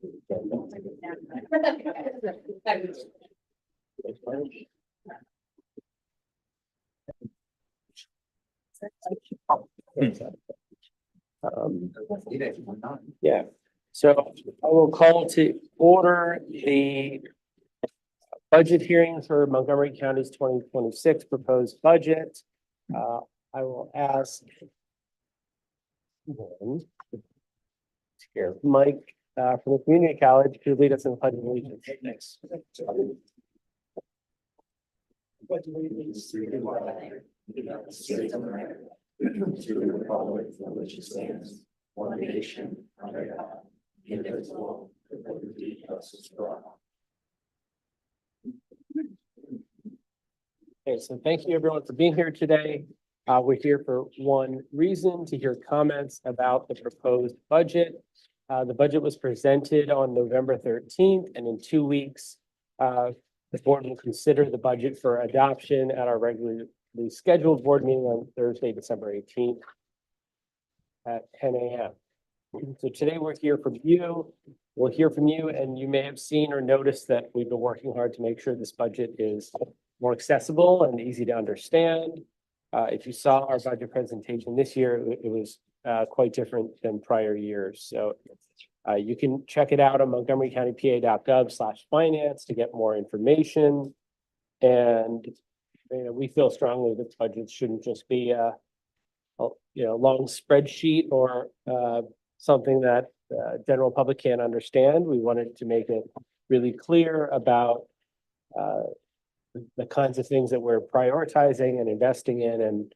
Yeah, so I will call to order the budget hearing for Montgomery County's 2026 proposed budget. I will ask here, Mike, from the community college to lead us in the pledge of allegiance. Thanks. Pledge of allegiance to the flag of the United States of America, to the republic for which it stands, one nation, under God, indivisible, with liberty and justice for all. Okay, so thank you everyone for being here today. We're here for one reason, to hear comments about the proposed budget. The budget was presented on November 13th, and in 2 weeks, the board will consider the budget for adoption at our regularly scheduled board meeting on Thursday, December 18th at 10 a.m. So today we're here from you. We'll hear from you, and you may have seen or noticed that we've been working hard to make sure this budget is more accessible and easy to understand. If you saw our budget presentation this year, it was quite different than prior years. So you can check it out on montgomerycountypa.gov/finance to get more information. And we feel strongly that budget shouldn't just be a long spreadsheet or something that general public can't understand. We wanted to make it really clear about the kinds of things that we're prioritizing and investing in, and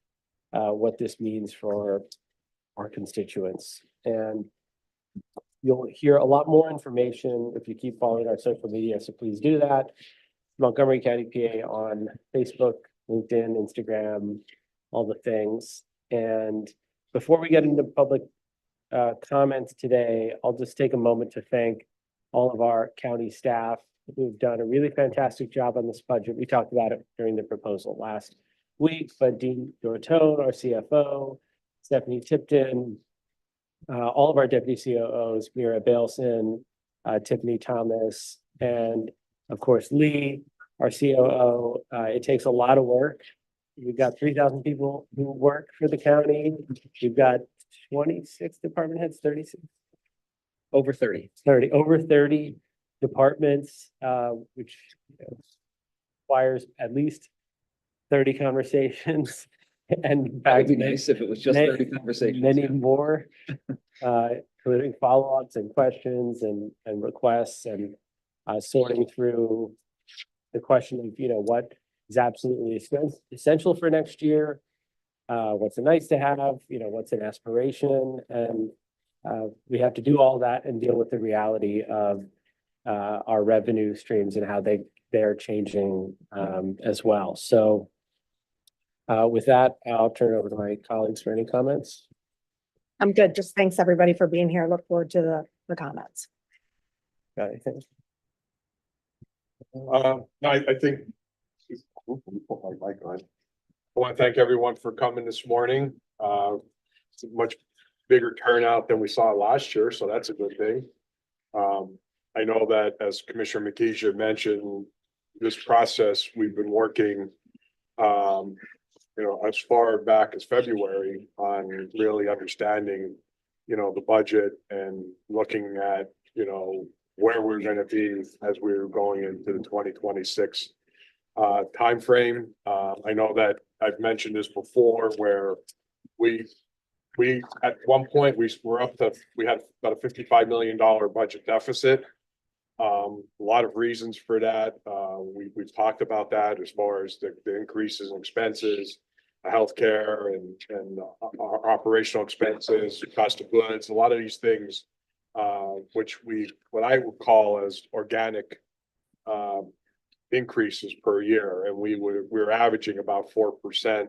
what this means for our constituents. And you'll hear a lot more information if you keep following our social media, so please do that. Montgomery County PA on Facebook, LinkedIn, Instagram, all the things. And before we get into public comments today, I'll just take a moment to thank all of our county staff who've done a really fantastic job on this budget. We talked about it during the proposal last week, but Dean Dorotone, our CFO, Stephanie Tipton, all of our deputy COOs, Mira Baleson, Tiffany Thomas, and of course, Lee, our COO. It takes a lot of work. We've got 3,000 people who work for the county. We've got 26 department heads, 36? Over 30. Over 30 departments, which requires at least 30 conversations. And in That would fact, be nice if it was just 30 conversations. many more, including follow-ups and questions and requests, and sorting through the question of, what is absolutely essential for next year, what's a nice to have, what's an aspiration, and we have to do all that and deal with the reality of our revenue streams and how they're changing as well. So with that, I'll turn it over to my colleagues for any comments. I'm good. Just thanks everybody for being here. Look forward to the comments. Got anything? No, I think. I want to thank everyone for coming this morning. It's a much bigger turnout than we saw last year, so that's a good thing. I know that as Commissioner McKeisha mentioned, this process, we've been working, as far back as February on really understanding, the budget and looking at, where we're going to be as we're going into the 2026 timeframe. I know that I've mentioned this before, where we at one point we had about a $55 million budget deficit. A lot of reasons for that. We've talked about that as far as the increases in expenses, healthcare and our operational expenses, cost of goods, a lot of these things, which what I would call as organic increases per year, and we're averaging about 4%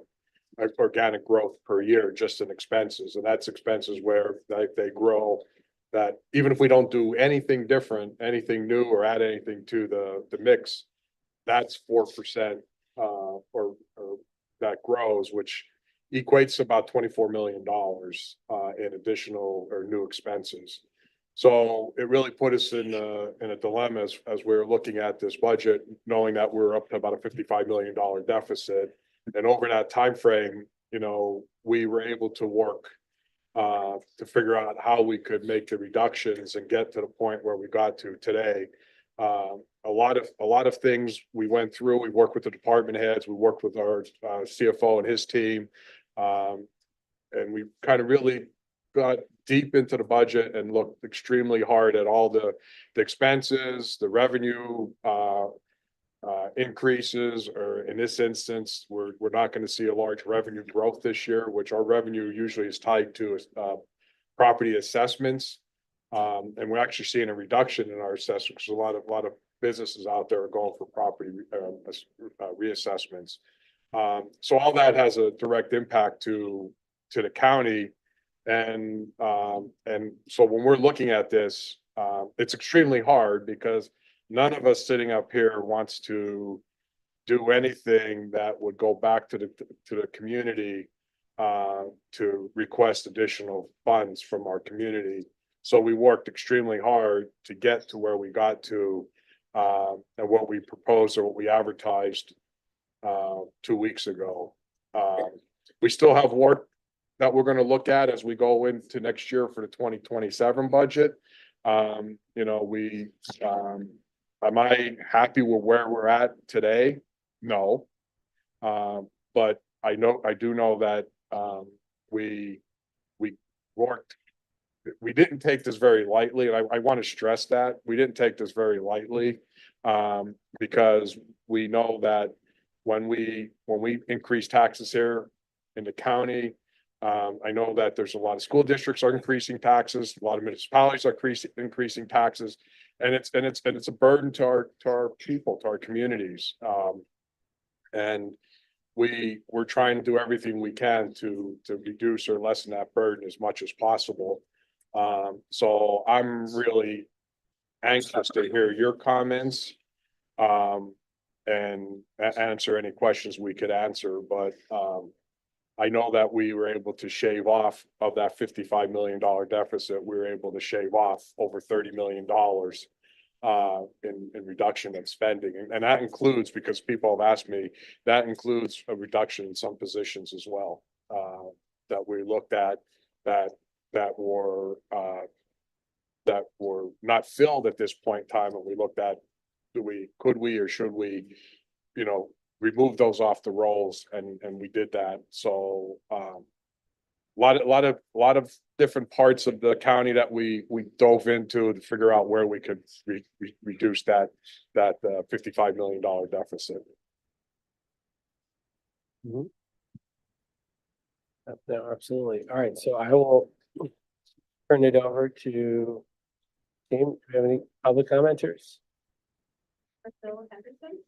organic growth per year just in expenses, and that's expenses where they grow. That even if we don't do anything different, anything new, or add anything to the mix, that's 4% or that grows, which equates to about $24 million in additional or new expenses. So it really put us in a dilemma as we were looking at this budget, knowing that we're up to about a $55 million deficit. And over that time frame, you know, we were able to work to figure out how we could make the reductions and get to the point where we got to today. A lot of things we went through. We worked with the department heads. We worked with our CFO and his team, and we kind of really got deep into the budget and looked extremely hard at all the expenses, the revenue increases, or in this instance, we're not going to see a large revenue growth this year, which our revenue usually is tied to property assessments. And we're actually seeing a reduction in our assessments. A lot of businesses out there are going for property reassessments. So all that has a direct impact to the county. And so when we're looking at this, it's extremely hard because none of us sitting up here wants to do anything that would go back to the community to request additional funds from our community. So we worked extremely hard to get to where we got to, and what we proposed or what we advertised 2 weeks ago. We still have work that we're going to look at as we go into next year for the 2027 budget. You know, am I happy with where we're at today? No. But I do know that we worked. We didn't take this very lightly, and I want to stress that we didn't take this very lightly, because we know that when we increase taxes here in the county, I know that there's a lot of school districts are increasing taxes, a lot of municipalities are increasing taxes, and it's a burden to our people, to our communities, and we're trying to do everything we can to reduce or lessen that burden as much as possible. So I'm really anxious to hear your comments, and answer any questions we could answer, but I know that we were able to shave off of that $55 million deficit. We were able to shave off over $30 million in reduction of spending. And that includes, because people have asked me, that includes a reduction in some positions as well, that we looked at that were not filled at this point in time. And we looked at, could we or should we, you know, remove those off the rolls, and we did that. So a lot of different parts of the county that we dove into to figure out where we could reduce that $55 million deficit. No, absolutely. All right, so I will turn it over to Team. Do we have any public commenters? Bill Henderson.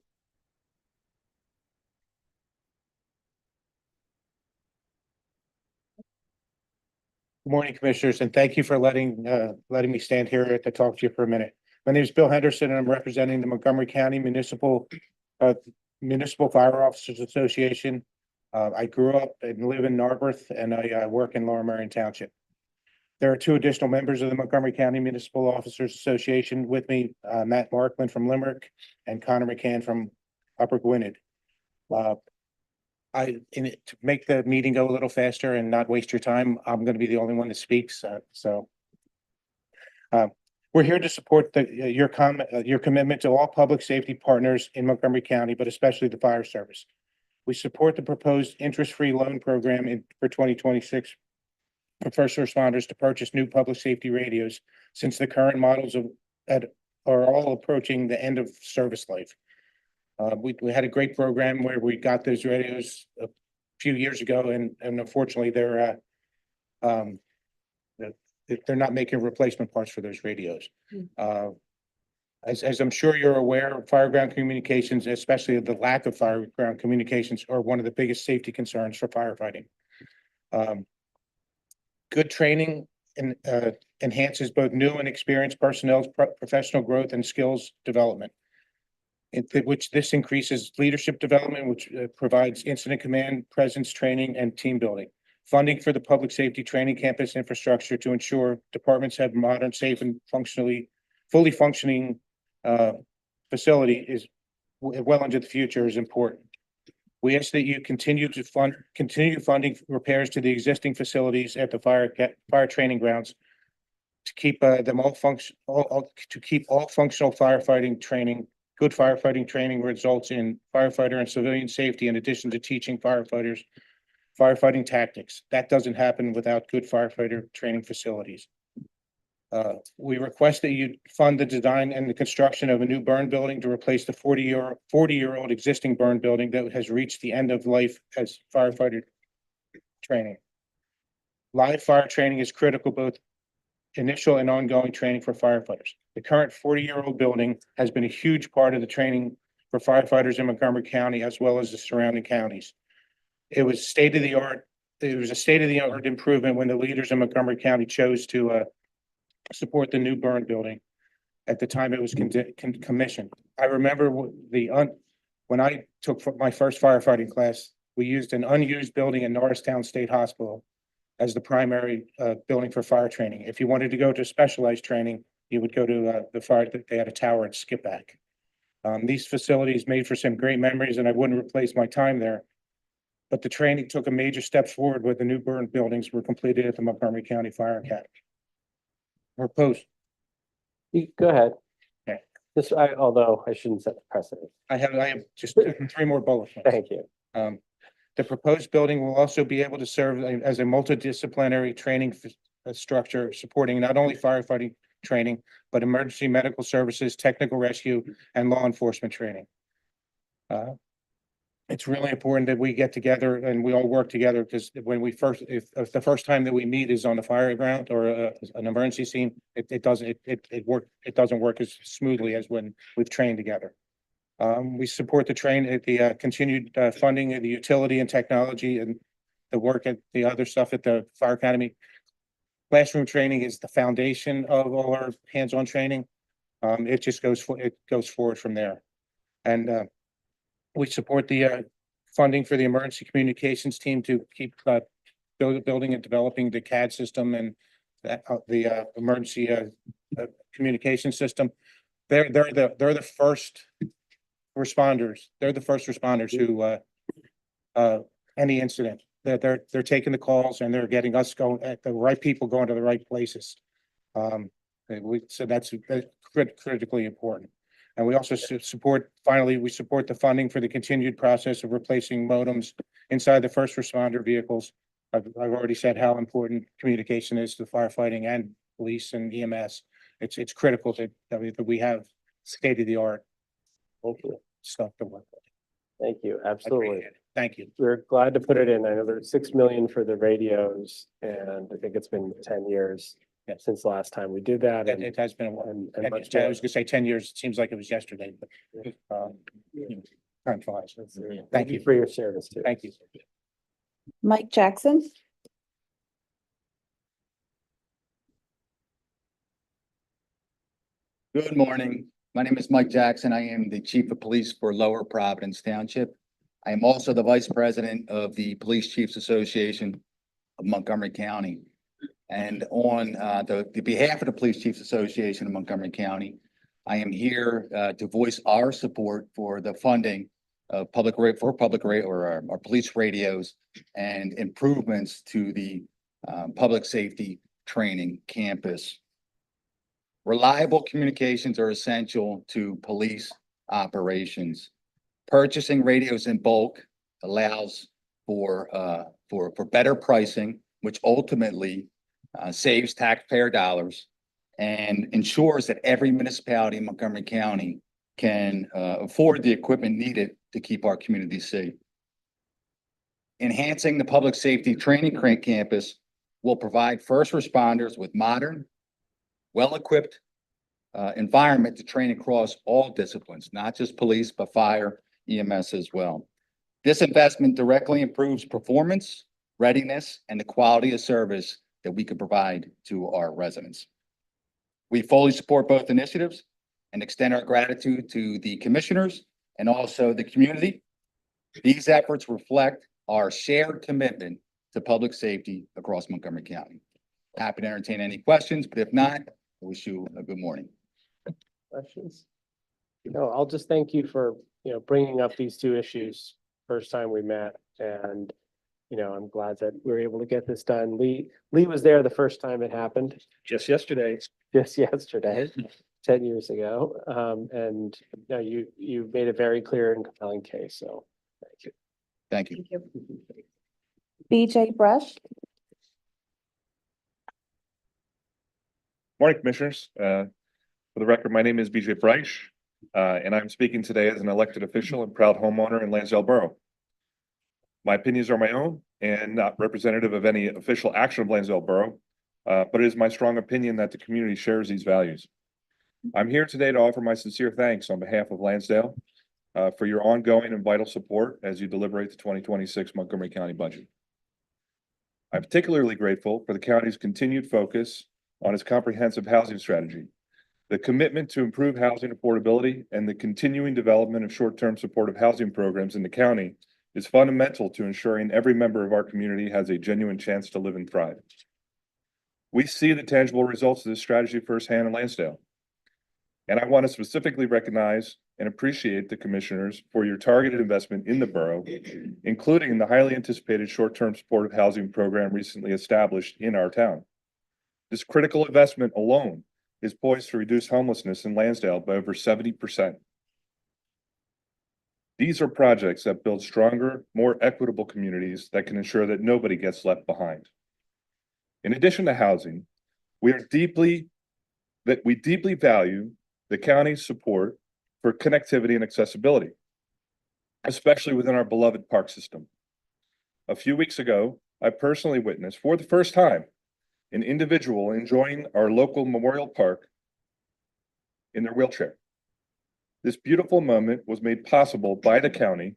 Good morning, Commissioners, and thank you for letting me stand here to talk to you for a minute. My name is Bill Henderson, and I'm representing the Montgomery County Municipal Fire Officers Association. I grew up and live in Narberth, and I work in Lower Merion Township. There are two additional members of the Montgomery County Municipal Officers Association with me, Matt Markman from Limerick and Connor McCann from Upper Gwynedd. To make the meeting go a little faster and not waste your time, I'm going to be the only one that speaks. We're here to support your commitment to all public safety partners in Montgomery County, but especially the fire service. We support the proposed interest-free loan program for 2026 for first responders to purchase new public safety radios, since the current models are all approaching the end of service life. We had a great program where we got those radios a few years ago, and unfortunately they're not making replacement parts for those radios. As I'm sure you're aware, fireground communications, especially the lack of fireground communications, are one of the biggest safety concerns for firefighting. Good training enhances both new and experienced personnel's professional growth and skills development, which this increases leadership development, which provides incident command, presence training, and team building. funding for the public safety training campus infrastructure to ensure departments have modern, safe, and fully functioning facility is well into the future is important. We ask that you continue funding repairs to the existing facilities at the fire training grounds to keep them all to keep all functional firefighting training. Good firefighting training results in firefighter and civilian safety in addition to teaching firefighters firefighting tactics. That doesn't happen without good firefighter training facilities. We request that you fund the design and the construction of a new burn building to replace the 40-year-old existing burn building that has reached the end of life as firefighter training. Live fire training is critical, both initial and ongoing training for firefighters. The current 40-year-old building has been a huge part of the training for firefighters in Montgomery County as well as the surrounding counties. It was state-of-the-art. It was a state-of-the-art improvement when the leaders in Montgomery County chose to support the new burn building at the time it was commissioned. I remember when I took my first firefighting class, we used an unused building in Norristown State Hospital as the primary building for fire training. If you wanted to go to specialized training, you would go to the fire. They had a tower at Skipback. These facilities made for some great memories, and I wouldn't replace my time there. But the training took a major step forward when the new burn buildings were completed at the Montgomery County Fire Academy. Proposed. Go ahead. Okay. Although I shouldn't set the precedent. I have just 3 more bullet points. Thank you. The proposed building will also be able to serve as a multidisciplinary training structure supporting not only firefighting training, but emergency medical services, technical rescue, and law enforcement training. It's really important that we get together and we all work together, because when we if the first time that we meet is on the fire ground or an emergency scene, it doesn't work as smoothly as when we've trained together. We support the continued funding of the utility and technology and the work at the other stuff at the Fire Academy. Classroom training is the foundation of all our hands-on training. It just goes forward from there. And we support the funding for the emergency communications team to keep building and developing the CAD system and the emergency communication system. They're the first responders. They're the first responders who any incident that they're taking the calls and they're getting us going at the right people going to the right places. So that's critically important. And we also support the funding for the continued process of replacing modems inside the first responder vehicles. I've already said how important communication is to firefighting and police and EMS. It's critical that we have state-of-the-art stuff to work with. Thank you. Absolutely. Thank you. We're glad to put it in. I know there's 6 million for the radios, and I think it's been 10 years since the last time we did that. And It has been a while. and much I more. was gonna say 10 years. It seems like it was yesterday, but time flies. Thank you for your service too. Thank you. Mike Jackson. Good morning. My name is Mike Jackson. I am the Chief of Police for Lower Providence Township. I am also the Vice President of the Police Chiefs Association of Montgomery County. And on the behalf of the Police Chiefs Association of Montgomery County, I am here to voice our support for the funding of our police radios and improvements to the public safety training campus. Reliable communications are essential to police operations. Purchasing radios in bulk allows for better pricing, which ultimately saves taxpayer dollars and ensures that every municipality in Montgomery County can afford the equipment needed to keep our communities safe. Enhancing the public safety training campus will provide first responders with modern, well-equipped environment to train across all disciplines, not just police, but fire, EMS as well. This investment directly improves performance, readiness, and the quality of service that we can provide to our residents. We fully support both initiatives and extend our gratitude to the commissioners and also the community. These efforts reflect our shared commitment to public safety across Montgomery County. Happy to entertain any questions, but if not, I wish you a good morning. Questions? No, I'll just thank you for, bringing up these two issues first time we met, and, I'm glad that we were able to get this done. Lee was there the first time it happened, Just yesterday. just yesterday, 10 years ago. And no, you made a very clear and compelling case, so thank you. Thank you. Thank you. BJ Brush. Morning, Commissioners. For the record, my name is BJ Bryce, and I'm speaking today as an elected official and proud homeowner in Lansdale Borough. My opinions are my own and not representative of any official action of Lansdale Borough, but it is my strong opinion that the community shares these values. I'm here today to offer my sincere thanks on behalf of Lansdale for your ongoing and vital support as you deliberate the 2026 Montgomery County budget. I'm particularly grateful for the county's continued focus on its comprehensive housing strategy, the commitment to improve housing affordability, and the continuing development of short-term supportive housing programs in the county is fundamental to ensuring every member of our community has a genuine chance to live and thrive. We see the tangible results of this strategy firsthand in Lansdale. And I want to specifically recognize and appreciate the commissioners for your targeted investment in the borough, including the highly anticipated short-term supportive housing program recently established in our town. This critical investment alone is poised to reduce homelessness in Lansdale by over 70%. These are projects that build stronger, more equitable communities that can ensure that nobody gets left behind. In addition to housing, we deeply value the county's support for connectivity and accessibility, especially within our beloved park system. A few weeks ago, I personally witnessed for the first time an individual enjoying our local Memorial Park in their wheelchair. This beautiful moment was made possible by the county,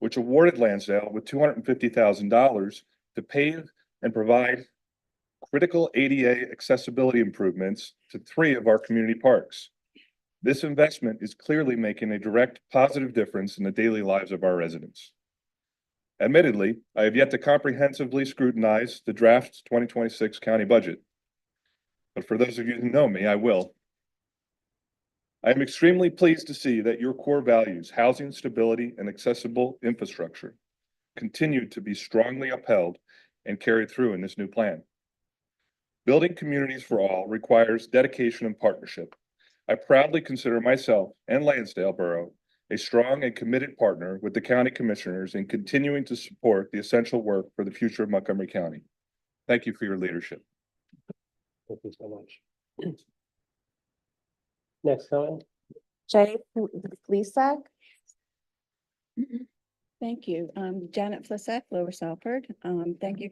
which awarded Lansdale with $250,000 to pave and provide critical ADA accessibility improvements to 3 of our community parks. This investment is clearly making a direct positive difference in the daily lives of our residents. Admittedly, I have yet to comprehensively scrutinize the draft 2026 county budget. But for those of you who know me, I will. I am extremely pleased to see that your core values, housing stability and accessible infrastructure, continue to be strongly upheld and carried through in this new plan. Building communities for all requires dedication and partnership. I proudly consider myself and Lansdale Borough a strong and committed partner with the county commissioners in continuing to support the essential work for the future of Montgomery County. Thank you for your leadership. Thank you so much. Next comment. Jay Flesac. Thank you. Janet Flesac, Lower Salford. Thank you,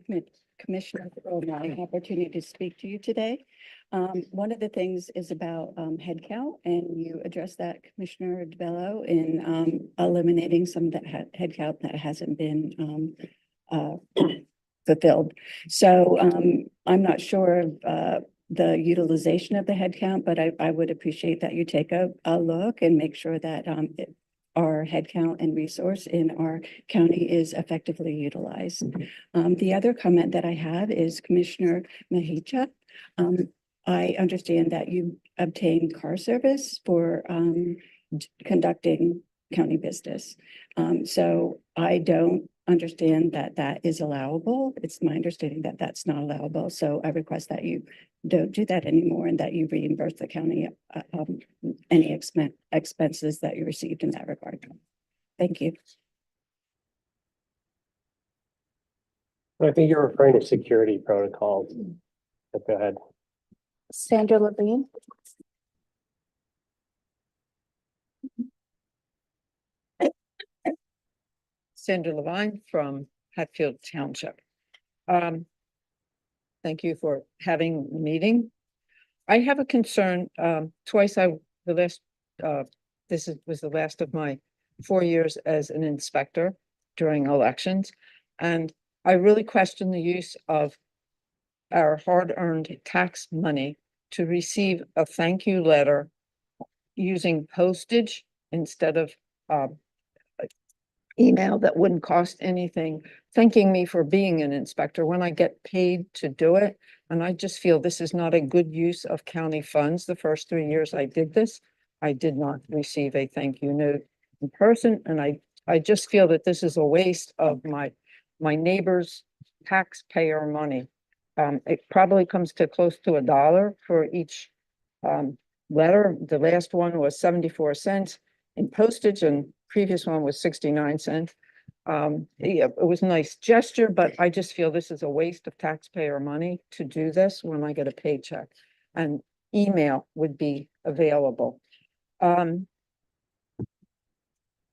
Commissioner, for my opportunity to speak to you today. One of the things is about headcount, and you addressed that, Commissioner DeBello, in eliminating some of that headcount that hasn't been fulfilled. So I'm not sure of the utilization of the headcount, but I would appreciate that you take a look and make sure that our headcount and resource in our county is effectively utilized. The other comment that I have is Commissioner Mahicha. I understand that you obtain car service for conducting county business. So I don't understand that that is allowable. It's my understanding that that's not allowable. So I request that you don't do that anymore and that you reimburse the county any expenses that you received in that regard. Thank you. I think you're referring to security protocols. Go ahead. Sandra Levine. Sandra Levine from Hatfield Township. Thank you for having the meeting. I have a concern. Was the last of my 4 years as an inspector during elections. And I really question the use of our hard-earned tax money to receive a thank you letter using postage instead of email that wouldn't cost anything, thanking me for being an inspector when I get paid to do it. And I just feel this is not a good use of county funds. The first 3 years I did this, I did not receive a thank you note in person, and I just feel that this is a waste of my neighbor's taxpayer money. It probably comes to close to $1 for each letter. The last one was 74 cents in postage and previous one was 69 cents. Yeah, it was a nice gesture, but I just feel this is a waste of taxpayer money to do this when I get a paycheck, and email would be available.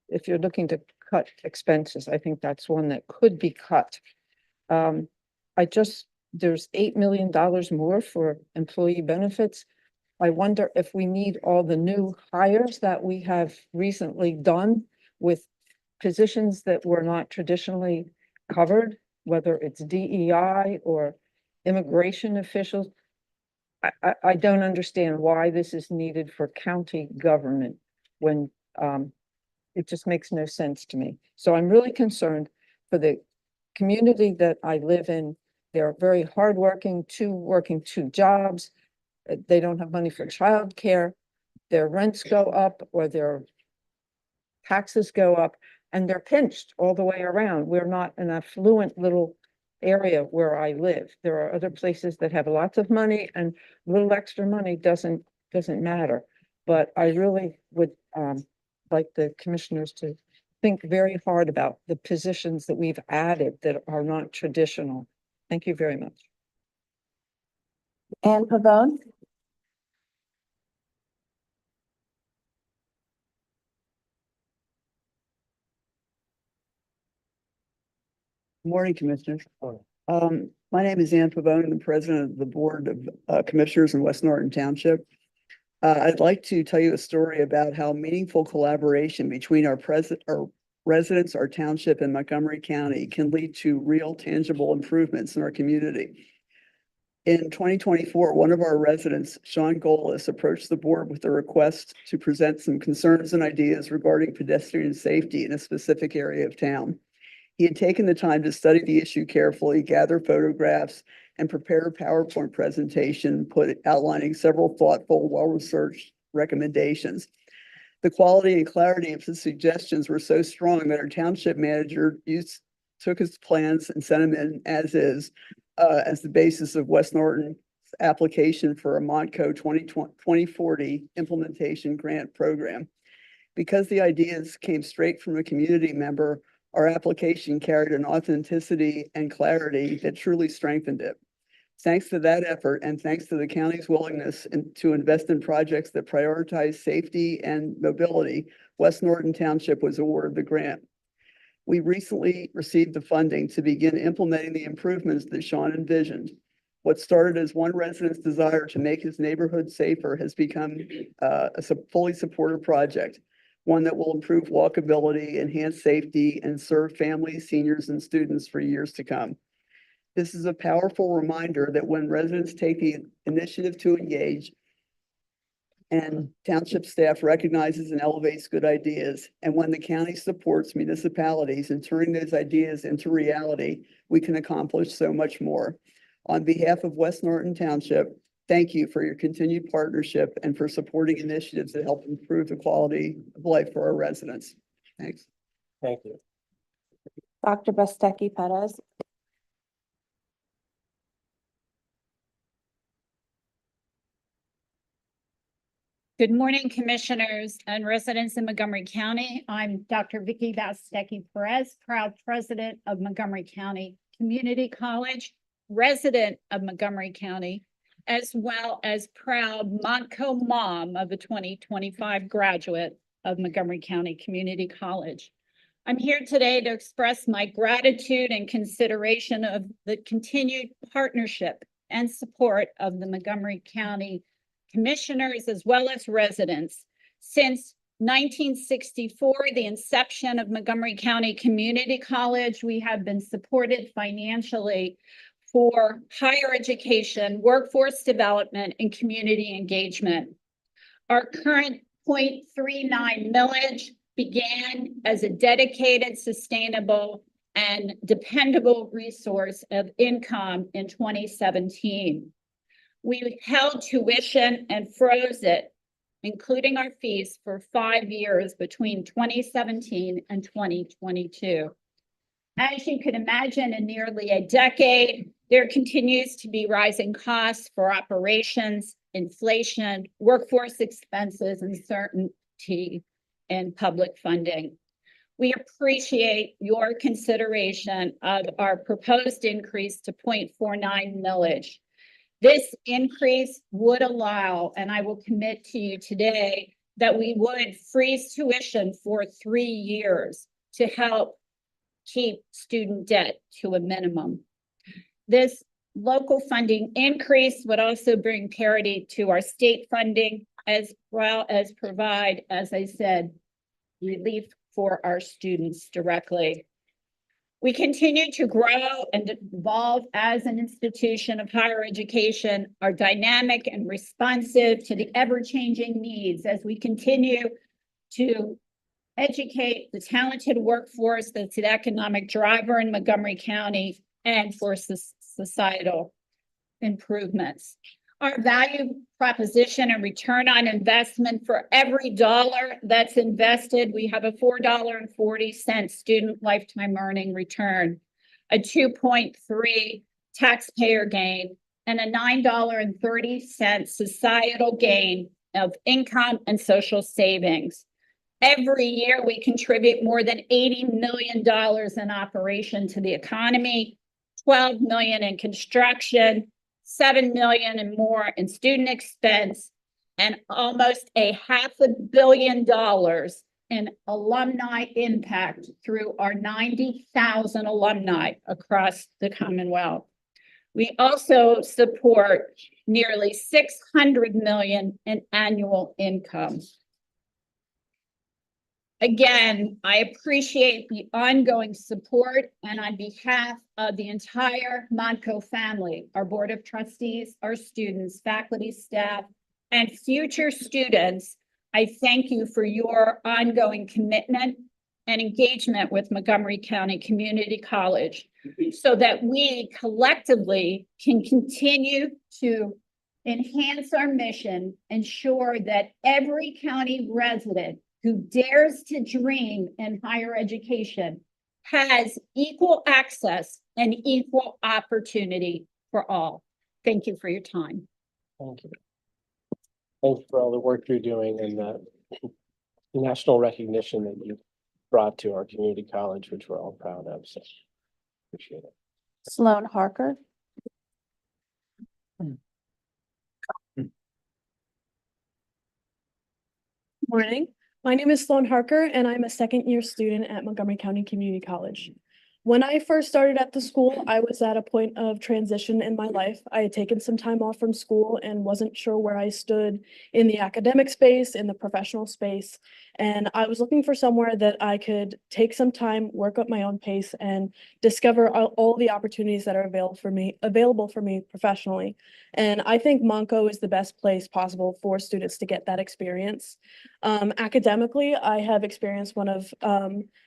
If you're looking to cut expenses, I think that's one that could be cut. There's $8 million more for employee benefits. I wonder if we need all the new hires that we have recently done with positions that were not traditionally covered, whether it's DEI or immigration officials. I don't understand why this is needed for county government when it just makes no sense to me. So I'm really concerned for the community that I live in. They're very hardworking, working two jobs. They don't have money for childcare. Their rents go up or their taxes go up, and they're pinched all the way around. We're not an affluent little area where I live. There are other places that have lots of money, and a little extra money doesn't matter. But I really would like the commissioners to think very hard about the positions that we've added that are not traditional. Thank you very much. Ann Pavone, Morning, Commissioners. My name is Ann Pavone. I'm the president of the Board of Commissioners in West Norton Township. I'd like to tell you a story about how meaningful collaboration between our residents, our township, and Montgomery County can lead to real tangible improvements in our community. In 2024, one of our residents, Sean Golis, approached the board with a request to present some concerns and ideas regarding pedestrian safety in a specific area of town. He had taken the time to study the issue carefully, gather photographs, and prepare a PowerPoint presentation outlining several thoughtful, well-researched recommendations. The quality and clarity of his suggestions were so strong that our township manager took his plans and sent them in as is, as the basis of West Norton's application for a Montco 2040 implementation grant program. Because the ideas came straight from a community member, our application carried an authenticity and clarity that truly strengthened it. Thanks to that effort and thanks to the county's willingness to invest in projects that prioritize safety and mobility, West Norton Township was awarded the grant. We recently received the funding to begin implementing the improvements that Sean envisioned. What started as one resident's desire to make his neighborhood safer has become a fully supported project, one that will improve walkability, enhance safety, and serve families, seniors, and students for years to come. This is a powerful reminder that when residents take the initiative to engage and township staff recognizes and elevates good ideas, and when the county supports municipalities in turning those ideas into reality, we can accomplish so much more. On behalf of West Norton Township, thank you for your continued partnership and for supporting initiatives that help improve the quality of life for our residents. Thanks. Thank you. Dr. Bestecki Perez, Good morning, commissioners and residents in Montgomery County. I'm Dr. Vicki Bastecki Perez, proud president of Montgomery County Community College, resident of Montgomery County, as well as proud Montco mom of a 2025 graduate of Montgomery County Community College. I'm here today to express my gratitude and consideration of the continued partnership and support of the Montgomery County commissioners as well as residents. Since 1964, the inception of Montgomery County Community College, we have been supported financially for higher education, workforce development, and community engagement. Our current 0.39 millage began as a dedicated, sustainable, and dependable resource of income in 2017. We held tuition and froze it, including our fees, for 5 years between 2017 and 2022. As you can imagine, in nearly a decade, there continues to be rising costs for operations, inflation, workforce expenses, uncertainty in public funding. We appreciate your consideration of our proposed increase to 0.49 millage. This increase would allow, and I will commit to you today, that we would freeze tuition for 3 years to help keep student debt to a minimum. This local funding increase would also bring parity to our state funding, as well as provide, as I said, relief for our students directly. We continue to grow and evolve as an institution of higher education, are dynamic and responsive to the ever-changing needs as we continue to educate the talented workforce that's an economic driver in Montgomery County and for societal improvements. Our value proposition and return on investment for every dollar that's invested, we have a $4.40 student lifetime earning return, a 2.3 taxpayer gain, and a $9.30 societal gain of income and social savings. Every year, we contribute more than $80 million in operation to the economy, $12 million in construction, $7 million and more in student expense, and almost $500 million in alumni impact through our 90,000 alumni across the Commonwealth. We also support nearly $600 million in annual income. Again, I appreciate the ongoing support, and on behalf of the entire Montco family, our Board of Trustees, our students, faculty, staff, and future students, I thank you for your ongoing commitment and engagement with Montgomery County Community College so that we collectively can continue to enhance our mission, ensure that every county resident who dares to dream in higher education has equal access and equal opportunity for all. Thank you for your time. Thank you. Thank you for all the work you're doing and the national recognition that you brought to our community college, which we're all proud of. So appreciate it. Sloan Harker. Morning. My name is Sloan Harker, and I'm a second-year student at Montgomery County Community College. When I first started at the school, I was at a point of transition in my life. I had taken some time off from school and wasn't sure where I stood in the academic space, in the professional space. And I was looking for somewhere that I could take some time, work at my own pace, and discover all the opportunities that are available for me professionally. And I think Montco is the best place possible for students to get that experience. Academically, I have experienced one of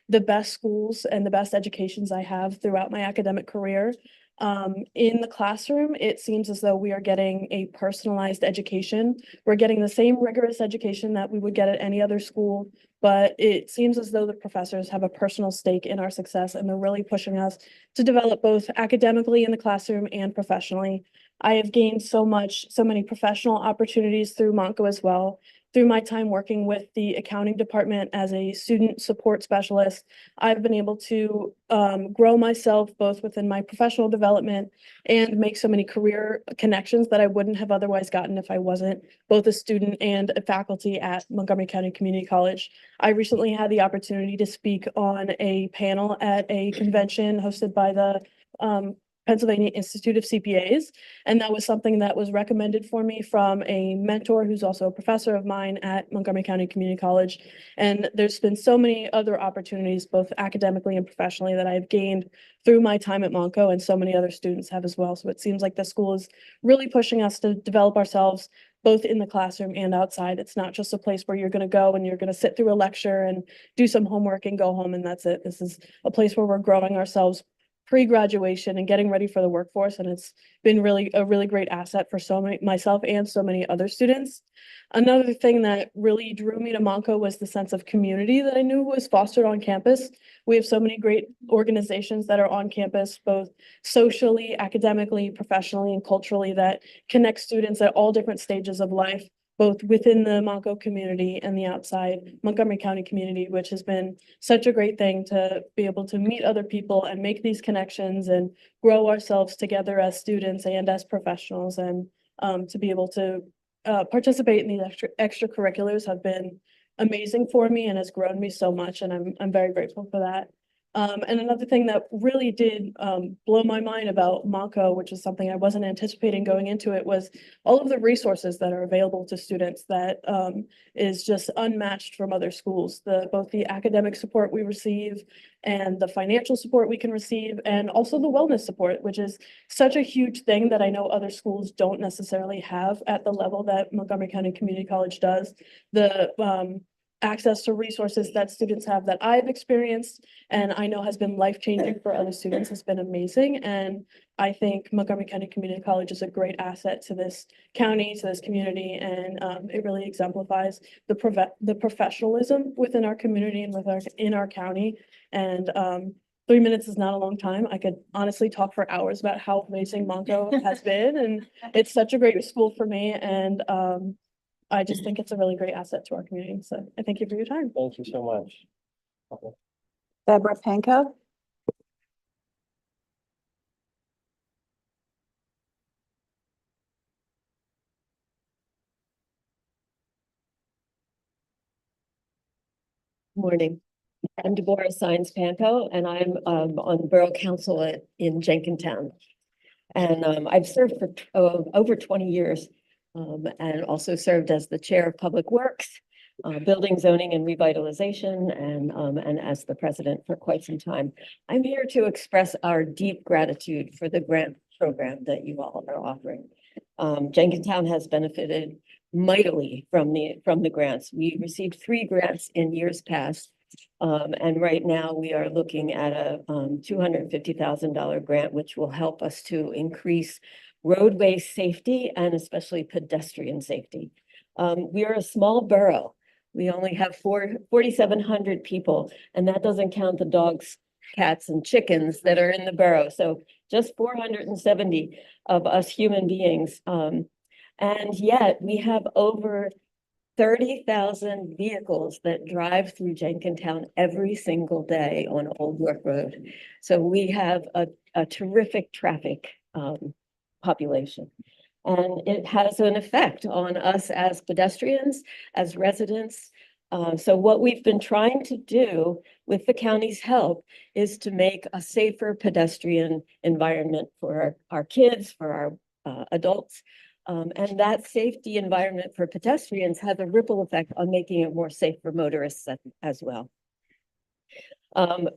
the best schools and the best educations I have throughout my academic career. In the classroom, it seems as though we are getting a personalized education. We're getting the same rigorous education that we would get at any other school, but it seems as though the professors have a personal stake in our success, and they're really pushing us to develop both academically in the classroom and professionally. I have gained so many professional opportunities through Montco as well. Through my time working with the accounting department as a student support specialist, I've been able to grow myself both within my professional development and make so many career connections that I wouldn't have otherwise gotten if I wasn't both a student and a faculty at Montgomery County Community College. I recently had the opportunity to speak on a panel at a convention hosted by the Pennsylvania Institute of CPAs. And that was something that was recommended for me from a mentor who's also a professor of mine at Montgomery County Community College. And there's been so many other opportunities, both academically and professionally, that I've gained through my time at Montco, and so many other students have as well. So it seems like the school is really pushing us to develop ourselves both in the classroom and outside. It's not just a place where you're going to go and you're going to sit through a lecture and do some homework and go home and that's it. This is a place where we're growing ourselves pre-graduation and getting ready for the workforce. And it's been really a really great asset for myself and so many other students. Another thing that really drew me to Monco was the sense of community that I knew was fostered on campus. We have so many great organizations that are on campus, both socially, academically, professionally, and culturally, that connect students at all different stages of life, both within the Monco community and the outside Montgomery County community, which has been such a great thing to be able to meet other people and make these connections and grow ourselves together as students and as professionals, and to be able to participate in these extracurriculars have been amazing for me and has grown me so much, and I'm very grateful for that. And another thing that really did blow my mind about Monco, which is something I wasn't anticipating going into it, was all of the resources that are available to students that is just unmatched from other schools. Both the academic support we receive and the financial support we can receive, and also the wellness support, which is such a huge thing that I know other schools don't necessarily have at the level that Montgomery County Community College does. The access to resources that students have that I've experienced and I know has been life-changing for other students has been amazing. And I think Montgomery County Community College is a great asset to this county, to this community, and it really exemplifies the professionalism within our community and in our county. And 3 minutes is not a long time. I could honestly talk for hours about how amazing Monco has been, and it's such a great school for me. And I just think it's a really great asset to our community. So I thank you for your time. Thank you so much. Okay. Deborah Panko. Morning. I'm Deborah Sines Panko, and I'm on the Borough Council in Jenkintown. And I've served for over 20 years and also served as the Chair of Public Works, Building, Zoning, and Revitalization, and as the President for quite some time. I'm here to express our deep gratitude for the grant program that you all are offering. Jenkintown has benefited mightily from the grants. We received 3 grants in years past. And right now we are looking at a $250,000 grant, which will help us to increase roadway safety and especially pedestrian safety. We are a small borough. We only have 4,700 people, and that doesn't count the dogs, cats, and chickens that are in the borough. So just 470 of us human beings. And yet we have over 30,000 vehicles that drive through Jenkintown every single day on Old York Road. So we have a terrific traffic population. And it has an effect on us as pedestrians, as residents. So what we've been trying to do with the county's help is to make a safer pedestrian environment for our kids, for our adults. And that safety environment for pedestrians has a ripple effect on making it more safe for motorists as well.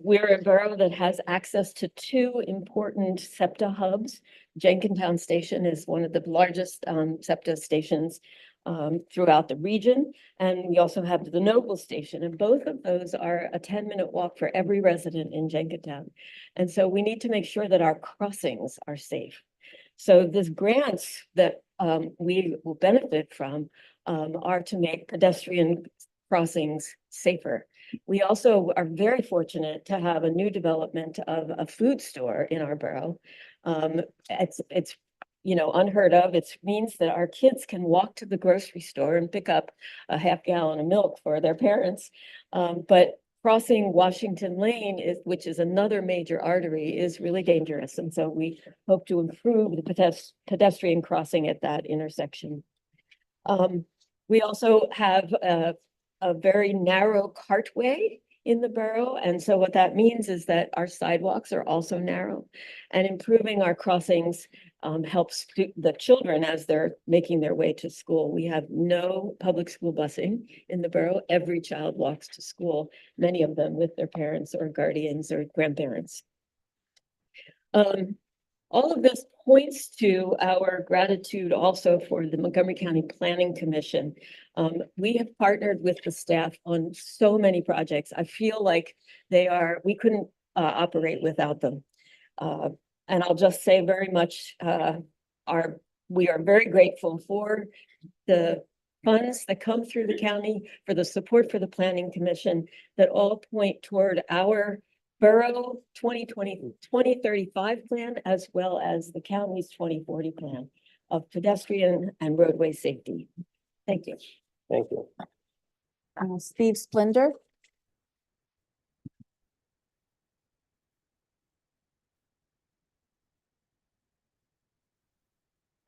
We're a borough that has access to 2 important SEPTA hubs. Jenkintown Station is one of the largest SEPTA stations throughout the region. And we also have the Noble Station, and both of those are a 10-minute walk for every resident in Jenkintown. And so we need to make sure that our crossings are safe. So these grants that we will benefit from are to make pedestrian crossings safer. We also are very fortunate to have a new development of a food store in our borough. It's unheard of. It means that our kids can walk to the grocery store and pick up a half gallon of milk for their parents. But crossing Washington Lane, which is another major artery, is really dangerous. And so we hope to improve the pedestrian crossing at that intersection. We also have a very narrow cartway in the borough. And so what that means is that our sidewalks are also narrow, and improving our crossings helps the children as they're making their way to school. We have no public school busing in the borough. Every child walks to school, many of them with their parents or guardians or grandparents. All of this points to our gratitude also for the Montgomery County Planning Commission. We have partnered with the staff on so many projects. I feel like we couldn't operate without them. And I'll just say very much, we are very grateful for the funds that come through the county, for the support for the Planning Commission, that all point toward our borough 2035 plan, as well as the county's 2040 plan of pedestrian and roadway safety. Thank you. Thank you. Steve Splender.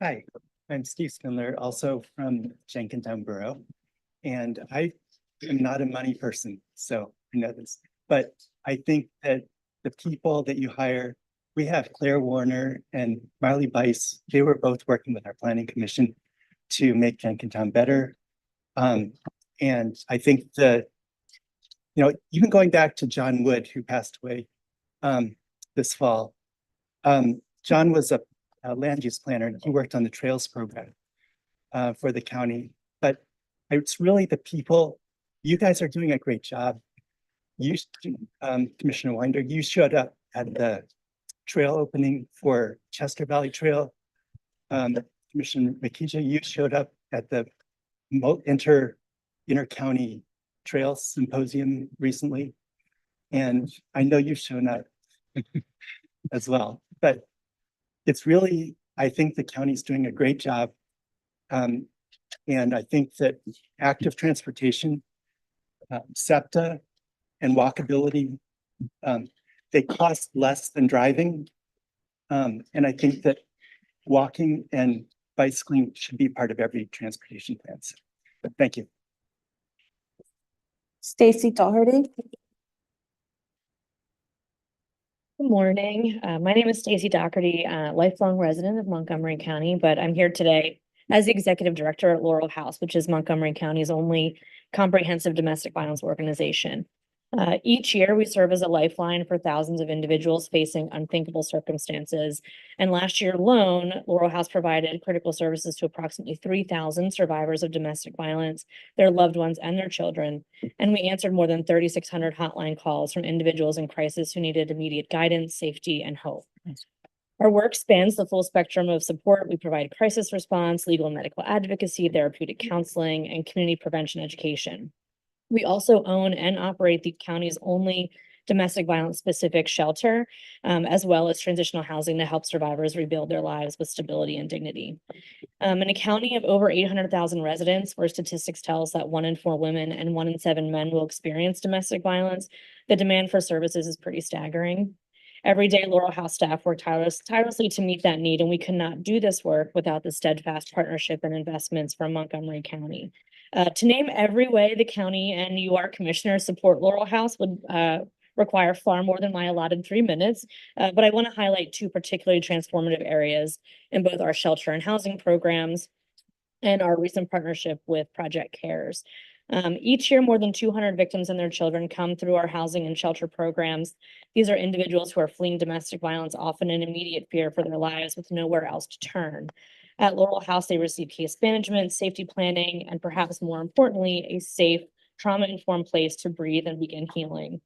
Hi, I'm Steve Spindler, also from Jenkintown Borough. And I am not a money person, so I know this. But I think that the people that you hire, we have Claire Warner and Marley Bice. They were both working with our planning commission to make Jenkintown better. And I think that, even going back to John Wood, who passed away this fall, John was a land use planner, and he worked on the trails program for the county. But it's really the people. You guys are doing a great job. You, Commissioner Winder, you showed up at the trail opening for Chester Valley Trail. Commissioner Makija, you showed up at the inter-county trail symposium recently. And I know you've shown up as well, but it's really, I think the county's doing a great job. And I think that active transportation, SEPTA and walkability, they cost less than driving. And I think that walking and bicycling should be part of every transportation plan. So, thank you. Stacy Doherty. Good morning. My name is Stacy Doherty, lifelong resident of Montgomery County, but I'm here today as the executive director at Laurel House, which is Montgomery County's only comprehensive domestic violence organization. Each year, we serve as a lifeline for thousands of individuals facing unthinkable circumstances. And last year alone, Laurel House provided critical services to approximately 3,000 survivors of domestic violence, their loved ones, and their children. And we answered more than 3,600 hotline calls from individuals in crisis who needed immediate guidance, safety, and hope. Our work spans the full spectrum of support. We provide crisis response, legal and medical advocacy, therapeutic counseling, and community prevention education. We also own and operate the county's only domestic violence specific shelter, as well as transitional housing to help survivors rebuild their lives with stability and dignity. In a county of over 800,000 residents, where statistics tell us that 1 in 4 women and 1 in 7 men will experience domestic violence, the demand for services is pretty staggering. Every day, Laurel House staff work tirelessly to meet that need, and we could not do this work without the steadfast partnership and investments from Montgomery County. To name every way the county and you, our commissioners, support Laurel House would require far more than my allotted 3 minutes, but I want to highlight 2 particularly transformative areas in both our shelter and housing programs and our recent partnership with Project CARES. Each year, more than 200 victims and their children come through our housing and shelter programs. These are individuals who are fleeing domestic violence, often in immediate fear for their lives with nowhere else to turn. At Laurel House, they receive case management, safety planning, and perhaps more importantly, a safe, trauma-informed place to breathe and begin healing.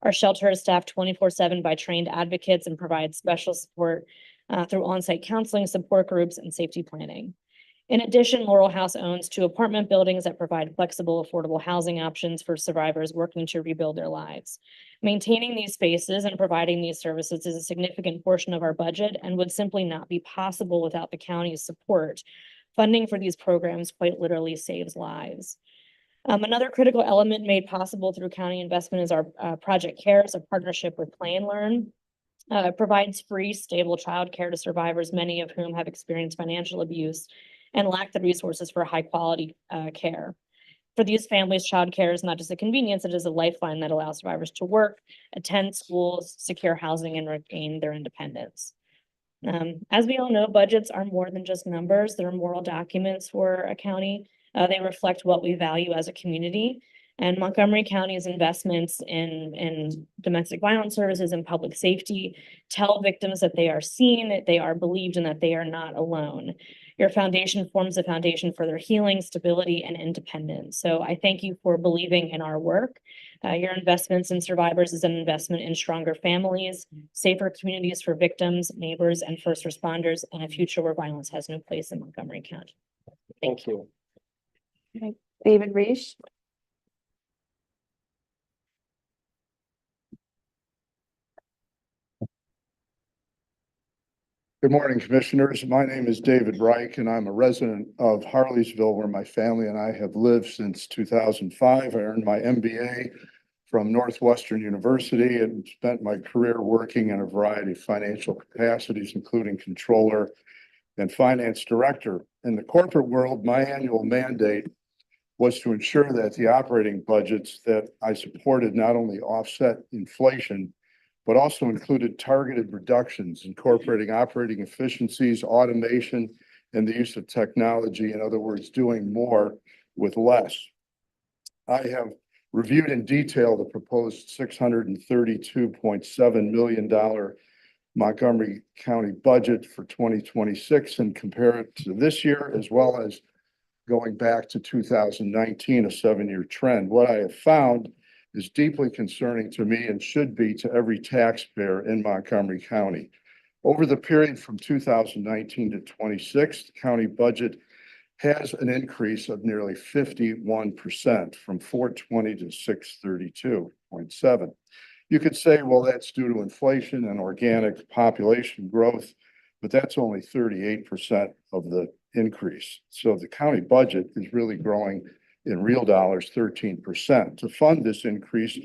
Our shelter is staffed 24/7 by trained advocates and provides special support through on-site counseling, support groups, and safety planning. In addition, Laurel House owns 2 apartment buildings that provide flexible, affordable housing options for survivors working to rebuild their lives. Maintaining these spaces and providing these services is a significant portion of our budget and would simply not be possible without the county's support. Funding for these programs quite literally saves lives. Another critical element made possible through county investment is our Project CARES, a partnership with Play and Learn. It provides free, stable childcare to survivors, many of whom have experienced financial abuse and lack the resources for high quality care. For these families, childcare is not just a convenience, it is a lifeline that allows survivors to work, attend schools, secure housing, and regain their independence. As we all know, budgets are more than just numbers. They're moral documents for a county. They reflect what we value as a community. And Montgomery County's investments in domestic violence services and public safety tell victims that they are seen, that they are believed, and that they are not alone. Your foundation forms a foundation for their healing, stability, and independence. So I thank you for believing in our work. Your investments in survivors is an investment in stronger families, safer communities for victims, neighbors, and first responders, and a future where violence has no place in Montgomery County. Thank you. David Reish. Good morning, Commissioners. My name is David Reich, and I'm a resident of Harleysville, where my family and I have lived since 2005. I earned my MBA from Northwestern University and spent my career working in a variety of financial capacities, including controller and finance director. In the corporate world, my annual mandate was to ensure that the operating budgets that I supported not only offset inflation, but also included targeted reductions incorporating operating efficiencies, automation, and the use of technology. In other words, doing more with less. I have reviewed in detail the proposed $632.7 million Montgomery County budget for 2026 and compare it to this year, as well as going back to 2019, a 7-year trend. What I have found is deeply concerning to me and should be to every taxpayer in Montgomery County. Over the period from 2019 to 26, the county budget has an increase of nearly 51% from 420 to 632.7. You could say, well, that's due to inflation and organic population growth, but that's only 38% of the increase. So the county budget is really growing in real dollars, 13%. To fund this increase,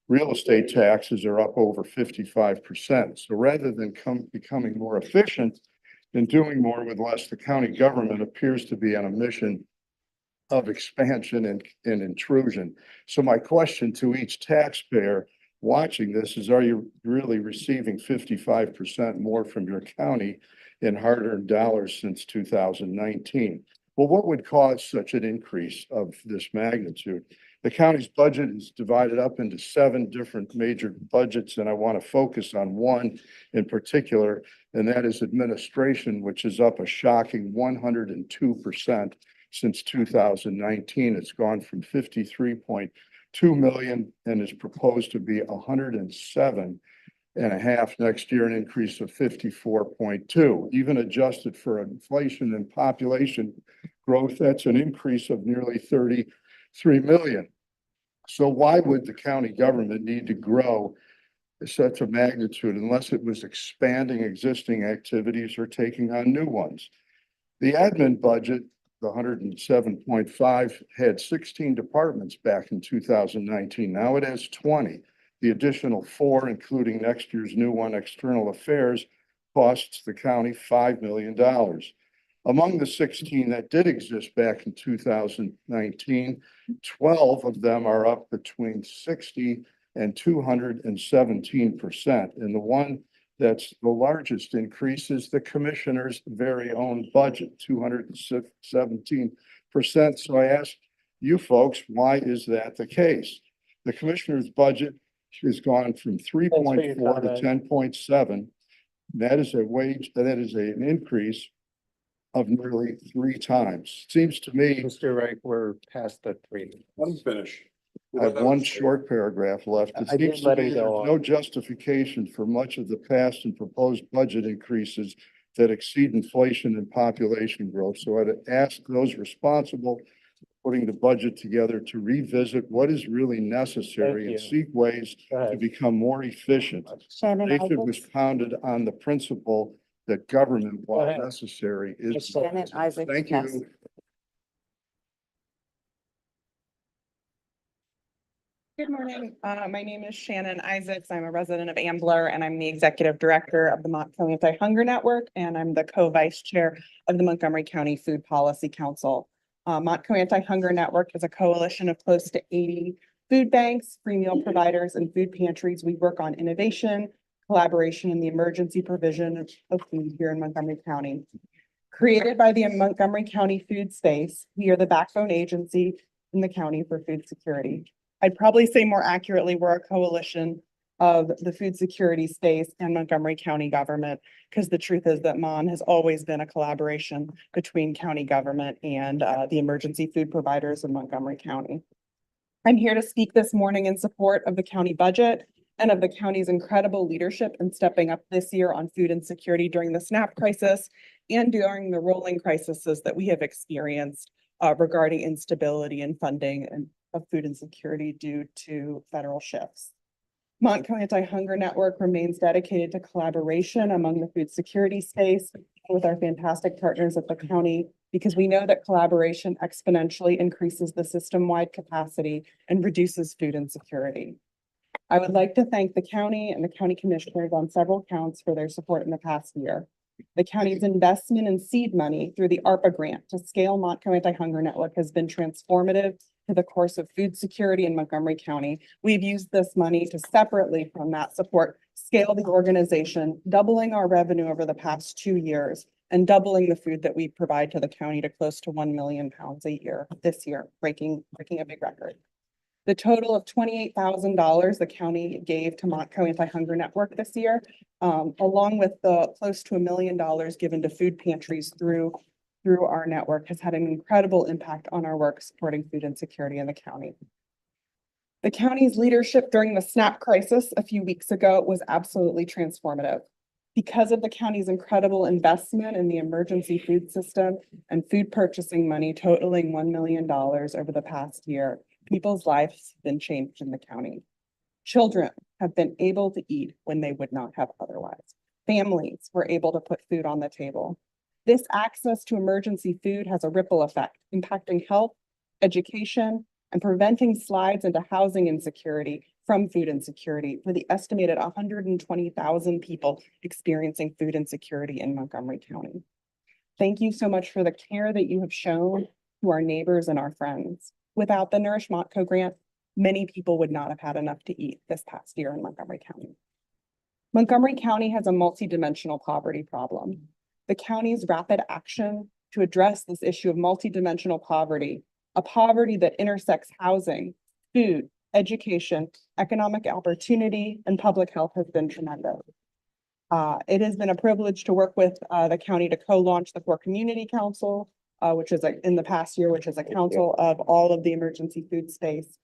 real estate taxes are up over 55%. So rather than becoming more efficient and doing more with less, the county government appears to be on a mission of expansion and intrusion. So my question to each taxpayer watching this is, are you really receiving 55% more from your county in hard-earned dollars since 2019? Well, what would cause such an increase of this magnitude? The county's budget is divided up into 7 different major budgets, and I want to focus on one in particular, and that is administration, which is up a shocking 102% since 2019. It's gone from 53.2 million and is proposed to be 107.5 next year, an increase of 54.2. Even adjusted for inflation and population growth, that's an increase of nearly 33 million. So why would the county government need to grow such a magnitude unless it was expanding existing activities or taking on new ones? The admin budget, the 107.5, had 16 departments back in 2019. Now it has 20. The additional 4, including next year's new one, external affairs, costs the county $5 million. Among the 16 that did exist back in 2019, 12 of them are up between 60 and 217%. And the one that's the largest increase is the commissioner's very own budget, 217%. So I ask you folks, why is that the case? The commissioner's budget has gone from 3.4 to 10.7. That is an increase of nearly 3 times. Seems to me, Mr. Reich, we're past the 3. Let me finish. I have one short paragraph left. It I did seems to let me it there's go on. no justification for much of the past and proposed budget increases that exceed inflation and population growth. So I'd ask those responsible for putting the budget together to revisit what is really necessary and seek ways to become more efficient. Shannon Nation Isaacs. was founded on the principle that government, while ahead. necessary, is. Shannon Isaacs. Thank yes. you. Good morning. My name is Shannon Isaacs. I'm a resident of Ambler and I'm the executive director of the Mont County Anti-Hunger Network, and I'm the co-vice chair of the Montgomery County Food Policy Council. Mont County Anti-Hunger Network is a coalition of close to 80 food banks, free meal providers, and food pantries. We work on innovation, collaboration, and the emergency provision of food here in Montgomery County. Created by the Montgomery County Food Space, we are the backbone agency in the county for food security. I'd probably say more accurately, we're a coalition of the food security space and Montgomery County government, because the truth is that MON has always been a collaboration between county government and the emergency food providers in Montgomery County. I'm here to speak this morning in support of the county budget and of the county's incredible leadership in stepping up this year on food insecurity during the SNAP crisis and during the rolling crises that we have experienced regarding instability and funding of food insecurity due to federal shifts. Montco Anti-Hunger Network remains dedicated to collaboration among the food security space with our fantastic partners at the county, because we know that collaboration exponentially increases the system-wide capacity and reduces food insecurity. I would like to thank the county and the county commissioners on several counts for their support in the past year. The county's investment in seed money through the ARPA grant to scale Montco Anti-Hunger Network has been transformative to the course of food security in Montgomery County. We've used this money to separately from that support, scale the organization, doubling our revenue over the past 2 years and doubling the food that we provide to the county to close to 1 million pounds a year this year, breaking a big record. The total of $28,000 the county gave to Montco Anti-Hunger Network this year, along with the close to $1 million given to food pantries through our network, has had an incredible impact on our work supporting food insecurity in the county. The county's leadership during the SNAP crisis a few weeks ago was absolutely transformative. Because of the county's incredible investment in the emergency food system and food purchasing money totaling $1 million over the past year, people's lives have been changed in the county. Children have been able to eat when they would not have otherwise. Families were able to put food on the table. This access to emergency food has a ripple effect, impacting health, education, and preventing slides into housing insecurity from food insecurity for the estimated 120,000 people experiencing food insecurity in Montgomery County. Thank you so much for the care that you have shown to our neighbors and our friends. Without the Nourish Montco grant, many people would not have had enough to eat this past year in Montgomery County. Montgomery County has a multidimensional poverty problem. The county's rapid action to address this issue of multidimensional poverty, a poverty that intersects housing, food, education, economic opportunity, and public health, has been tremendous. It has been a privilege to work with the county to co-launch the Core Community Council, which is in the past year, which is a council of all of the emergency food space.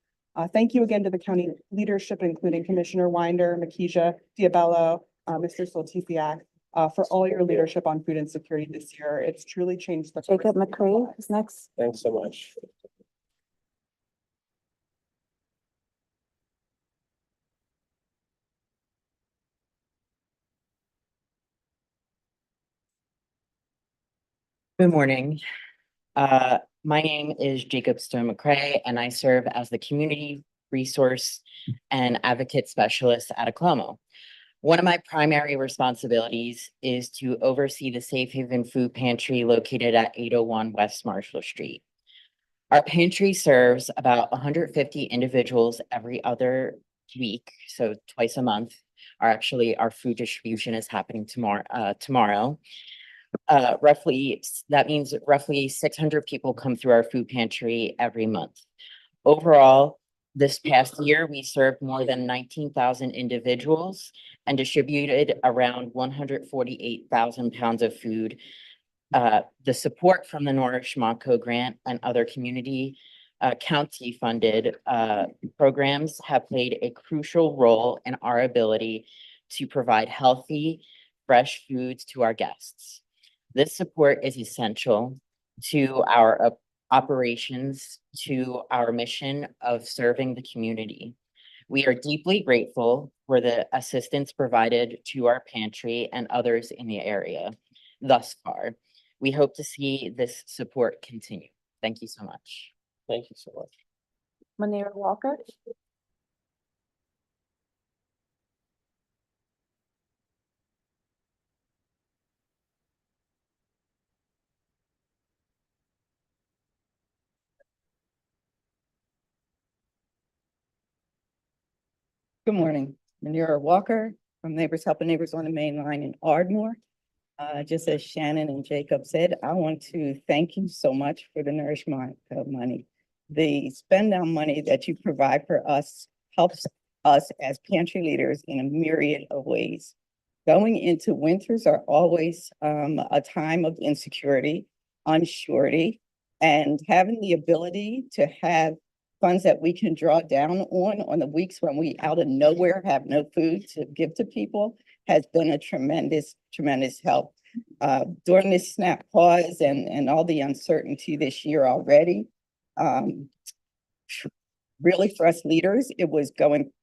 Thank you again to the county leadership, including Commissioner Winder, Makisha Diabello, Mr. Soltisiak, for all your leadership on food insecurity this year. It's truly changed the. Jacob McCree is next. Thanks so much. Good morning. My name is Jacob Stone McCrae, and I serve as the Community Resource and Advocate Specialist at Aclomo. One of my primary responsibilities is to oversee the Safe Haven Food Pantry located at 801 West Marshall Street. Our pantry serves about 150 individuals every other week, so twice a month. Our food distribution is happening tomorrow. That means roughly 600 people come through our food pantry every month. Overall, this past year, we served more than 19,000 individuals and distributed around 148,000 pounds of food. The support from the Nourish Montco grant and other community county-funded programs have played a crucial role in our ability to provide healthy, fresh foods to our guests. This support is essential to our operations, to our mission of serving the community. We are deeply grateful for the assistance provided to our pantry and others in the area thus far. We hope to see this support continue. Thank you so much. Thank you so much. Manira Walker. Good morning, Manira Walker from Neighbors Helping Neighbors on the Main Line in Ardmore. Just as Shannon and Jacob said, I want to thank you so much for the Nourish Montco money. the spend down money that you provide for us helps us as pantry leaders in a myriad of ways. Going into winters are always a time of insecurity, unsurety, and having the ability to have funds that we can draw down on the weeks when we out of nowhere have no food to give to people has been a tremendous, tremendous help. During this SNAP pause and all the uncertainty this year already, really for us leaders,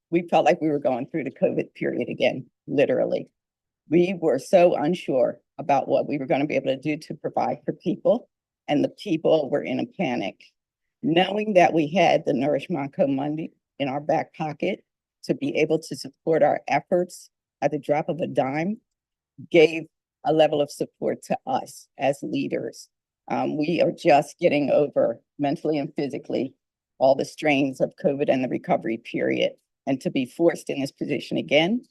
we felt like we were going through the COVID period again, literally. We were so unsure about what we were going to be able to do to provide for people, and the people were in a panic. Knowing that we had the Nourish Monco money in our back pocket to be able to support our efforts at the drop of a dime gave a level of support to us as leaders. We are just getting over mentally and physically all the strains of COVID and the recovery period. And to be forced in this position again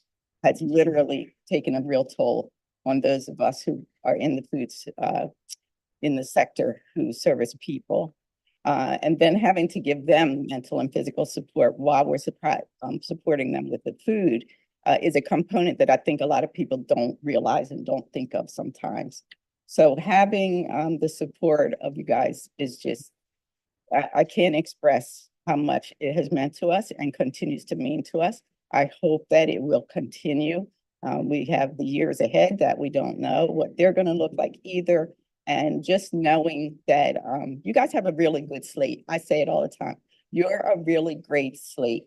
has literally taken a real toll on those of us who are in the foods, in the sector who service people. And then having to give them mental and physical support while we're supporting them with the food is a component that I think a lot of people don't realize and don't think of sometimes. So having the support of you guys is just, I can't express how much it has meant to us and continues to mean to us. I hope that it will continue. We have the years ahead that we don't know what they're going to look like either. And just knowing that you guys have a really good slate. I say it all the time. You're a really great slate,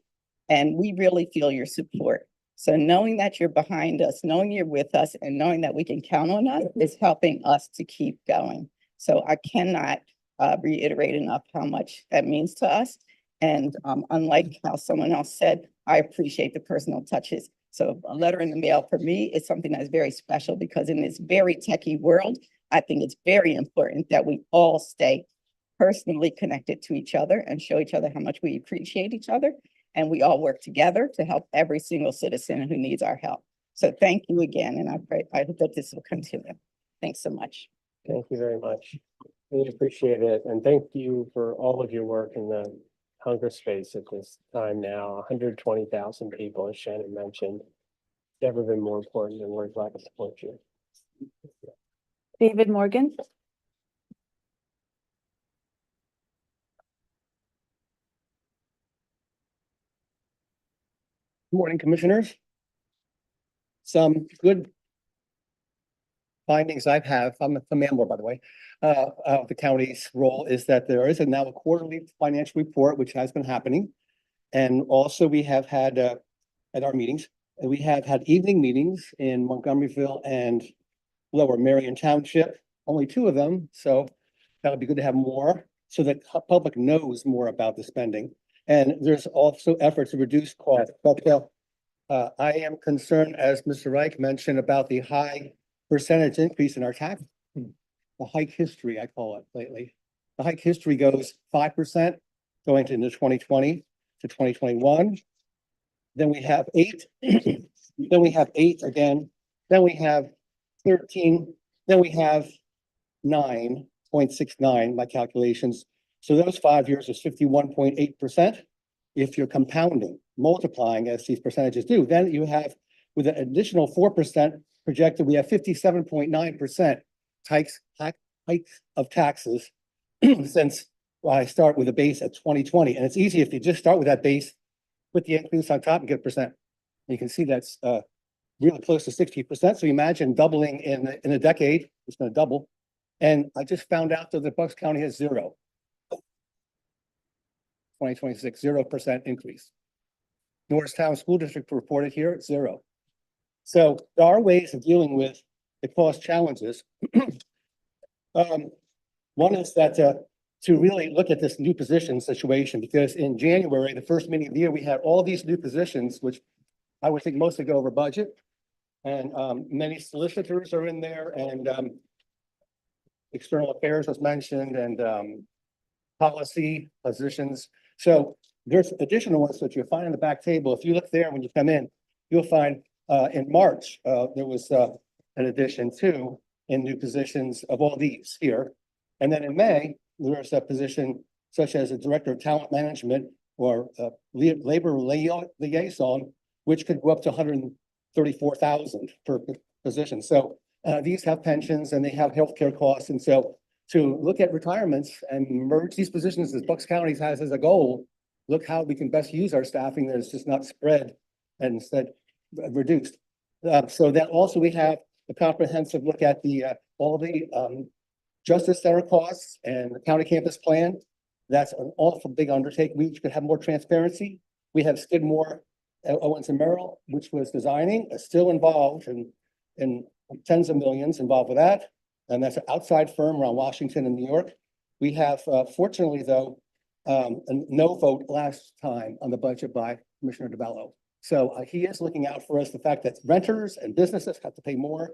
and we really feel your support. So knowing that you're behind us, knowing you're with us, and knowing that we can count on us is helping us to keep going. So I cannot reiterate enough how much that means to us. And unlike how someone else said, I appreciate the personal touches. So a letter in the mail for me is something that's very special, because in this very techie world, I think it's very important that we all stay personally connected to each other and show each other how much we appreciate each other. And we all work together to help every single citizen who needs our help. So thank you again. And I hope that this will continue. Thanks so much. Thank you very much. Really appreciate it. And thank you for all of your work in the hunger space at this time now. 120,000 people, as Shannon mentioned. Never been more important, and we're glad to support you. David Morgan. Morning, Commissioners. Some good findings I have, I'm from Ambler, by the way, of the county's role is that there is now a quarterly financial report, which has been happening. And also we have had at our meetings, we have had evening meetings in Montgomeryville and Lower Marion Township, only 2 of them. So that would be good to have more so that the public knows more about the spending. And there's also efforts to reduce costs. But I am concerned, as Mr. Reich mentioned, about the high percentage increase in our tax. The hike history, I call it lately. The hike history goes 5% going into 2020 to 2021. Then we have 8. Then we have 8 again. Then we have 13. Then we have 9.69 by calculations. So those 5 years is 51.8%. If you're compounding, multiplying as these percentages do, then you have, with an additional 4% projected, we have 57.9% hikes of taxes since I start with a base at 2020. And it's easy if you just start with that base, put the increase on top and get percent. You can see that's really close to 60%. So imagine doubling in a decade, it's going to double. And I just found out that Bucks County has 0. 2026, 0% increase. Norristown School District reported here at 0. So there are ways of dealing with the cost challenges. One is that to really look at this new position situation, because in January, the first meeting of the year, we had all these new positions, which I would think mostly go over budget. And many solicitors are in there, and external affairs was mentioned, and policy positions. So there's additional ones that you'll find on the back table. If you look there when you come in, you'll find in March, there was an addition too in new positions of all these here. And then in May, there's a position such as a director of talent management or labor liaison, which could go up to 134,000 per position. So these have pensions and they have healthcare costs. And so to look at retirements and merge these positions as Bucks County has as a goal, look how we can best use our staffing that is just not spread and instead reduced. So that also we have a comprehensive look at the all the Justice Center costs and the county campus plan. That's an awful big undertaking. We could have more transparency. We have Skidmore, Owens and Merrill, which was designing, is still involved in tens of millions involved with that. And that's an outside firm around Washington and New York. We have, fortunately though, a no vote last time on the budget by Commissioner DeBello. So he is looking out for us, the fact that renters and businesses have to pay more.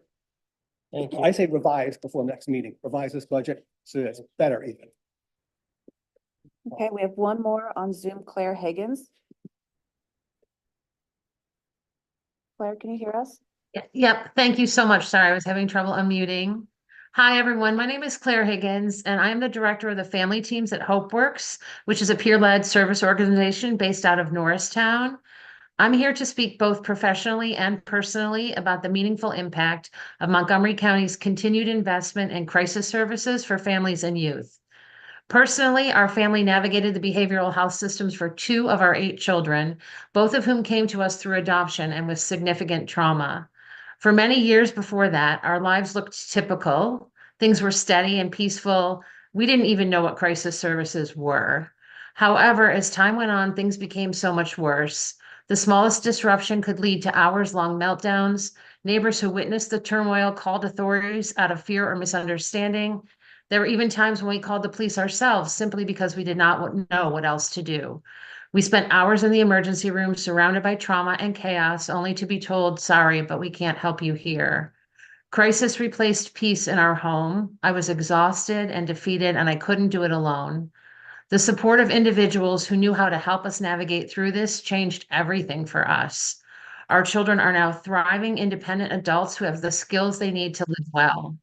Thank you. I say revise before next meeting, revise this budget so it's better even. Okay, we have one more on Zoom, Claire Higgins. Claire, can you hear us? Yep, thank you so much. Sorry, I was having trouble unmuting. Hi, everyone. My name is Claire Higgins, and I am the director of the family teams at HopeWorks, which is a peer-led service organization based out of Norristown. I'm here to speak both professionally and personally about the meaningful impact of Montgomery County's continued investment in crisis services for families and youth. Personally, our family navigated the behavioral health systems for 2 of our 8 children, both of whom came to us through adoption and with significant trauma. For many years before that, our lives looked typical. Things were steady and peaceful. We didn't even know what crisis services were. However, as time went on, things became so much worse. The smallest disruption could lead to hours-long meltdowns. Neighbors who witnessed the turmoil called authorities out of fear or misunderstanding. There were even times when we called the police ourselves simply because we did not know what else to do. We spent hours in the emergency room surrounded by trauma and chaos, only to be told, sorry, but we can't help you here. Crisis replaced peace in our home. I was exhausted and defeated, and I couldn't do it alone. The support of individuals who knew how to help us navigate through this changed everything for us. Our children are now thriving, independent adults who have the skills they need to live well.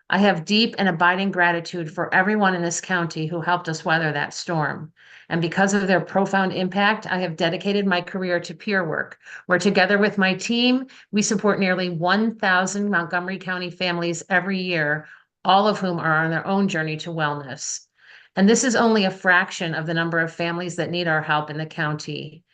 I have deep and abiding gratitude for everyone in this county who helped us weather that storm. And because of their profound impact, I have dedicated my career to peer work, where together with my team, we support nearly 1,000 Montgomery County families every year, all of whom are on their own journey to wellness. And this is only a fraction of the number of families that need our help in the county.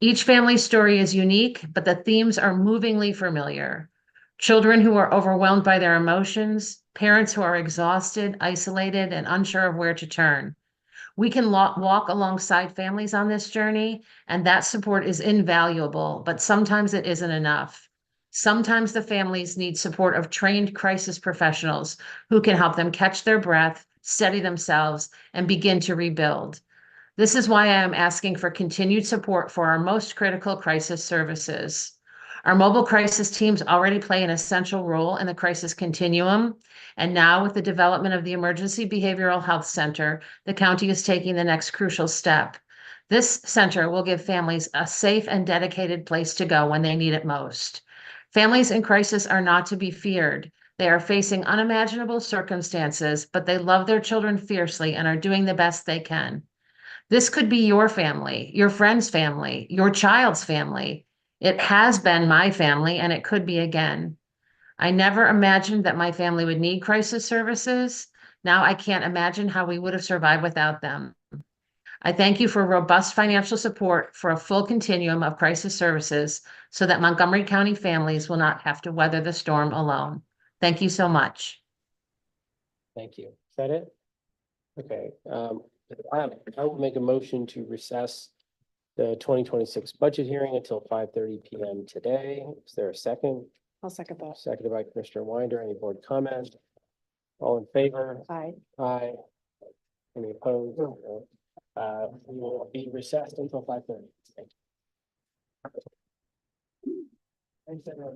Each family story is unique, but the themes are movingly familiar. Children who are overwhelmed by their emotions, parents who are exhausted, isolated, and unsure of where to turn. We can walk alongside families on this journey, and that support is invaluable, but sometimes it isn't enough. Sometimes the families need support of trained crisis professionals who can help them catch their breath, steady themselves, and begin to rebuild. This is why I am asking for continued support for our most critical crisis services. Our mobile crisis teams already play an essential role in the crisis continuum. And now with the development of the Emergency Behavioral Health Center, the county is taking the next crucial step. This center will give families a safe and dedicated place to go when they need it most. Families in crisis are not to be feared. They are facing unimaginable circumstances, but they love their children fiercely and are doing the best they can. This could be your family, your friend's family, your child's family. It has been my family, and it could be again. I never imagined that my family would need crisis services. Now I can't imagine how we would have survived without them. I thank you for robust financial support for a full continuum of crisis services so that Montgomery County families will not have to weather the storm alone. Thank you so much. Thank you. Is that it? Okay, I will make a motion to recess the 2026 budget hearing until 5:30 PM today. Is there a second? I'll second that. Seconded by Commissioner Winder. Any board comment? All in favor? Aye. Aye. Any opposed? No. We will be recessed until 5:30. Thank you. Thanks, everyone.